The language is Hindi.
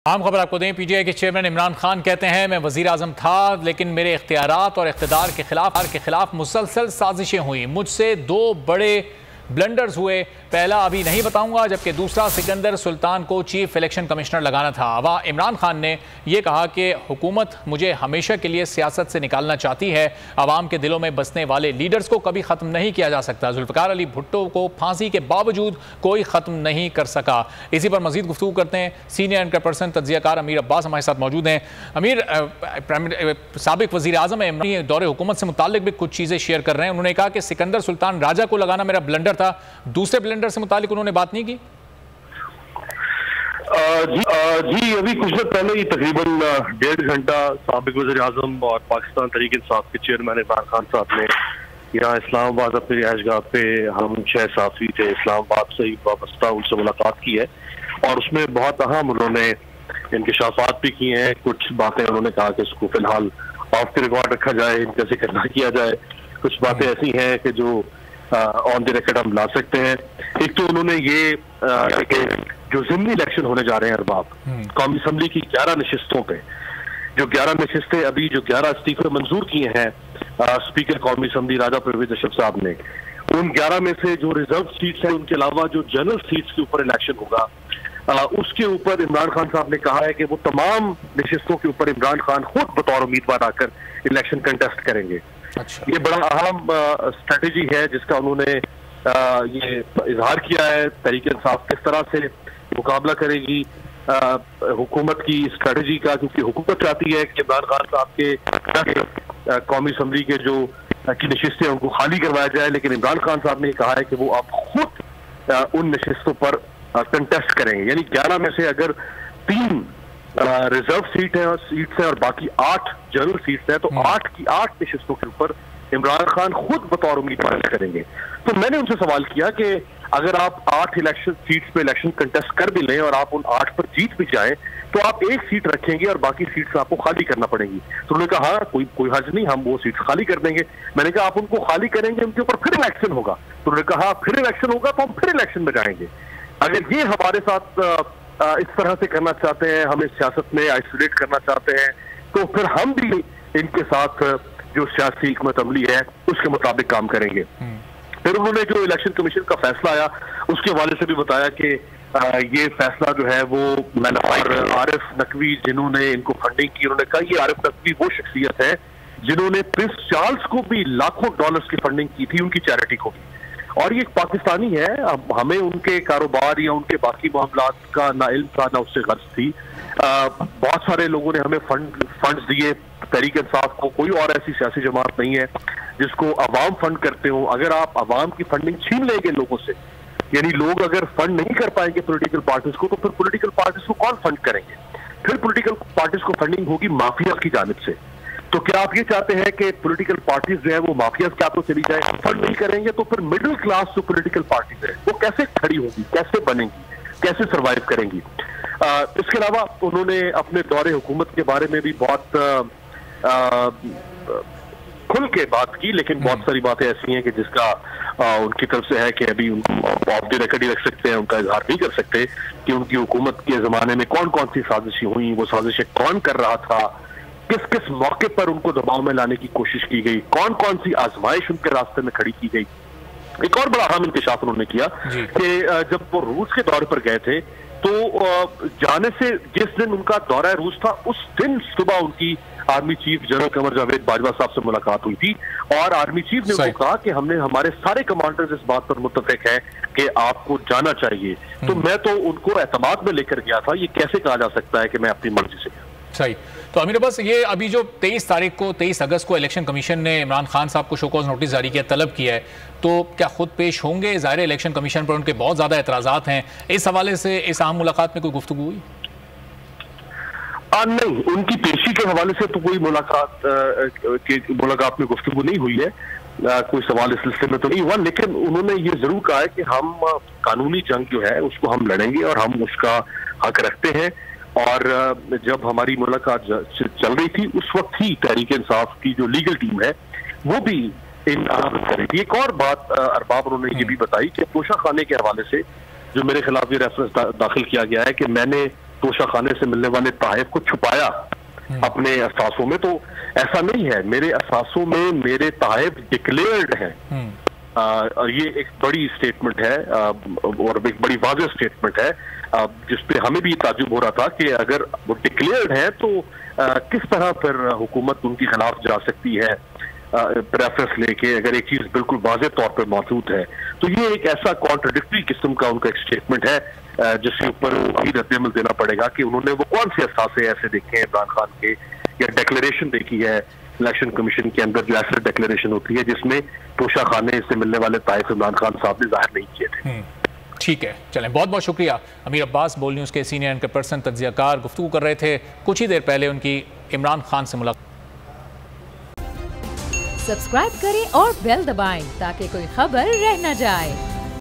आम खबर आपको दें, पीटीआई के चेयरमैन इमरान खान कहते हैं मैं वजीर आजम था लेकिन मेरे इख्तियारात और इख्तिदार के खिलाफ मुसलसल साजिशें हुई, मुझसे दो बड़े ब्लंडर्स हुए। पहला अभी नहीं बताऊंगा, जबकि दूसरा सिकंदर सुल्तान को चीफ इलेक्शन कमिश्नर लगाना था। वहाँ इमरान खान ने यह कहा कि हुकूमत मुझे हमेशा के लिए सियासत से निकालना चाहती है, अवाम के दिलों में बसने वाले लीडर्स को कभी ख़त्म नहीं किया जा सकता। जुल्फ़िकार अली भुट्टो को फांसी के बावजूद कोई ख़त्म नहीं कर सका। इसी पर मजीद गुफ्तगू करते हैं, सीनियर एंकर पर्सन तज्ज़ियाकार अमीर अब्बास हमारे साथ मौजूद हैं। अमीर, साबिक वज़ीर आज़म है, दौरे हुकूमत से मुताल्लिक भी कुछ चीज़ें शेयर कर रहे हैं। उन्होंने कहा कि सिकंदर सुल्तान राजा को लगाना मेरा ब्लंडर था, दूसरे ब्लेंडर से मुतालिक उन्होंने बात नहीं की। जी अभी कुछ देर पहले ही तकरीबन 1.5 घंटा साबिक वज़ीर आज़म और पाकिस्तान तहरीक इंसाफ के चेयरमैन इमरान खान साहब ने यहाँ इस्लामाबाद अपनी रिहाइशगाह पे, हम 6 साथी थे इस्लामाबाद से ही वाबस्ता, उनसे मुलाकात की है और उसमें बहुत अहम उन्होंने इंकशाफात भी किए हैं। कुछ बातें उन्होंने कहा कि इसको फिलहाल ऑफ द रिकॉर्ड रखा जाए, इनका जिक्र ना किया जाए। कुछ बातें ऐसी हैं कि जो ऑन द रिकॉर्ड हम ला सकते हैं। एक तो उन्होंने ये कि जो ज़िमनी इलेक्शन होने जा रहे हैं अरबाब, कौमी असम्बली की 11 नशिस्तों पे, जो 11 नशिस्तें अभी जो 11 इस्तीफे मंजूर किए हैं स्पीकर कौमी असम्बली राजा परवेज अशरफ साहब ने, उन 11 में से जो रिजर्व सीट्स हैं, उनके अलावा जो जनरल सीट्स के ऊपर इलेक्शन होगा, उसके ऊपर इमरान खान साहब ने कहा है कि वो तमाम नशिस्तों के ऊपर इमरान खान खुद बतौर उम्मीदवार आकर इलेक्शन कंटेस्ट करेंगे। अच्छा। ये बड़ा अहम स्ट्रेटेजी है जिसका उन्होंने ये इजहार किया है। तहरीक इंसाफ किस तरह से मुकाबला करेगी हुकूमत की स्ट्रेटेजी का, क्योंकि हुकूमत चाहती है कि इमरान खान साहब के कौमी असम्बली के जो की नशिस्तें उनको खाली करवाया जाए, लेकिन इमरान खान साहब ने कहा है कि वो अब खुद उन नशिस्तों पर कंटेस्ट करेंगे। यानी 11 में से अगर 3 रिजर्व सीट्स हैं और बाकी 8 जनरल सीट्स हैं, तो 8 की 8 नशिस्तों के ऊपर इमरान खान खुद बतौर उम्मीदवार करेंगे। तो मैंने उनसे सवाल किया कि अगर आप 8 इलेक्शन सीट्स पे इलेक्शन कंटेस्ट कर भी लें और आप उन 8 पर जीत भी जाएं, तो आप एक सीट रखेंगे और बाकी सीट्स आपको खाली करना पड़ेगी। तो उन्होंने कहा हाँ, कोई हर्ज नहीं, हम वो सीट्स खाली कर देंगे। मैंने कहा आप उनको खाली करेंगे, उनके ऊपर फिर इलेक्शन होगा। तो उन्होंने कहा फिर इलेक्शन होगा तो हम फिर इलेक्शन में जाएंगे। अगर ये हमारे साथ इस तरह से करना चाहते हैं, हमें सियासत में आइसोलेट करना चाहते हैं, तो फिर हम भी इनके साथ जो सियासी हिकमत अमली है उसके मुताबिक काम करेंगे। फिर उन्होंने जो इलेक्शन कमीशन का फैसला आया उसके हवाले से भी बताया कि ये फैसला जो है वो आरिफ नकवी जिन्होंने इनको फंडिंग की, उन्होंने कहा ये आरिफ नकवी वो शख्सियत है जिन्होंने प्रिंस चार्ल्स को भी लाखों डॉलर्स की फंडिंग की थी, उनकी चैरिटी को भी, और ये पाकिस्तानी है। हमें उनके कारोबार या उनके बाकी मामलात का ना इल्म था ना उससे गर्ज थी। बहुत सारे लोगों ने हमें फंड्स दिए तहरीक इंसाफ को। कोई और ऐसी सियासी जमात नहीं है जिसको अवाम फंड करते हो। अगर आप अवाम की फंडिंग छीन लेंगे लोगों से, यानी लोग अगर फंड नहीं कर पाएंगे पॉलिटिकल पार्टीज को, तो फिर पॉलिटिकल पार्टीज को कौन फंड करेंगे? फिर पॉलिटिकल पार्टीज को फंडिंग होगी माफिया की जानिब से। तो क्या आप ये चाहते हैं कि पॉलिटिकल पार्टीज जो है वो माफिया के हाथों चली जाए? फंड नहीं करेंगे तो फिर मिडिल क्लास जो पॉलिटिकल पार्टीज है वो कैसे खड़ी होगी, कैसे बनेंगी, कैसे सर्वाइव करेंगी? इसके अलावा उन्होंने अपने दौरे हुकूमत के बारे में भी बहुत खुल के बात की, लेकिन बहुत सारी बातें ऐसी हैं कि जिसका उनकी तरफ से है कि अभी उनको ऑफ द रिकॉर्ड ही रख सकते हैं, उनका इजहार नहीं कर सकते कि उनकी हुकूमत के जमाने में कौन कौन सी साजिशें हुई, वो साजिशें कौन कर रहा था, किस किस मौके पर उनको दबाव में लाने की कोशिश की गई, कौन कौन सी आजमाइश उनके रास्ते में खड़ी की गई। एक और बड़ा अहम इंकशाफ उन्होंने किया कि जब वो रूस के दौरे पर गए थे तो जाने से जिस दिन उनका दौरा रूस था उस दिन सुबह उनकी army chief general Qamar Javed Bajwa साहब से मुलाकात हुई थी और आर्मी चीफ ने उनको कहा कि हमने हमारे सारे कमांडर्स इस बात पर मुत्तफिक हैं कि आपको जाना चाहिए। तो मैं तो उनको एतमाद में लेकर गया था। ये कैसे कहा जा सकता है कि मैं अपनी मर्जी से? सही। तो अमीर बस ये अभी जो 23 अगस्त को इलेक्शन कमीशन ने इमरान खान साहब को शोकॉज नोटिस जारी किया, तलब किया है, तो क्या खुद पेश होंगे? ज़ाहिर इलेक्शन कमीशन पर उनके बहुत ज़्यादा एतराज़ात हैं। इस हवाले से इस अहम मुलाकात में कोई गुफ्तगू हुई? नहीं, उनकी पेशी के हवाले से तो कोई मुलाकात में गुफ्तगू नहीं हुई है। कोई सवाल इस सिलसिले में तो नहीं हुआ, लेकिन उन्होंने ये जरूर कहा है कि हम कानूनी जंग जो है उसको हम लड़ेंगे और हम उसका हक रखते हैं। और जब हमारी मुलाकात चल रही थी उस वक्त ही तहरीक इंसाफ की जो लीगल टीम है वो भी इन कर रही थी। एक और बात अरबाब उन्होंने ये भी बताई कि तोशा खाने के हवाले से जो मेरे खिलाफ ये रेफरेंस दाखिल किया गया है कि मैंने तोशाखाने से मिलने वाले तहफ़ को छुपाया अपने असासों में, तो ऐसा नहीं है। मेरे असासों में मेरे तहफ़ डिक्लेयर्ड हैं। ये एक बड़ी स्टेटमेंट है और एक बड़ी वाज़ेह स्टेटमेंट है, जिसपे हमें भी ताज्जुब हो रहा था कि अगर वो डिक्लेयर्ड है तो किस तरह फिर हुकूमत उनके खिलाफ जा सकती है प्रेफरेंस लेके, अगर एक चीज बिल्कुल वाज़ेह तौर पर मौजूद है। तो ये एक ऐसा कॉन्ट्रडिक्टरी किस्म का उनका एक स्टेटमेंट है जिसके ऊपर अभी रद्द-ए-अमल देना पड़ेगा कि उन्होंने वो कौन से असासे ऐसे देखे हैं इमरान खान के, या डिक्लेरेशन देखी है इलेक्शन कमीशन के अंदर जो ऐसे डिक्लेरेशन होती है जिसमें तोशाखाने से मिलने वाले तहफ़ इमरान खान साहब ने जाहिर नहीं किए थे। ठीक है, चलें, बहुत बहुत शुक्रिया। अमीर अब्बास, बोल न्यूज़ के सीनियर एंकर पर्सन, तज्ज़ियाकार, गुफ्तगू कर रहे थे। कुछ ही देर पहले उनकी इमरान खान से मुलाकात। सब्सक्राइब करें और बेल दबाएं ताकि कोई खबर रह न जाए।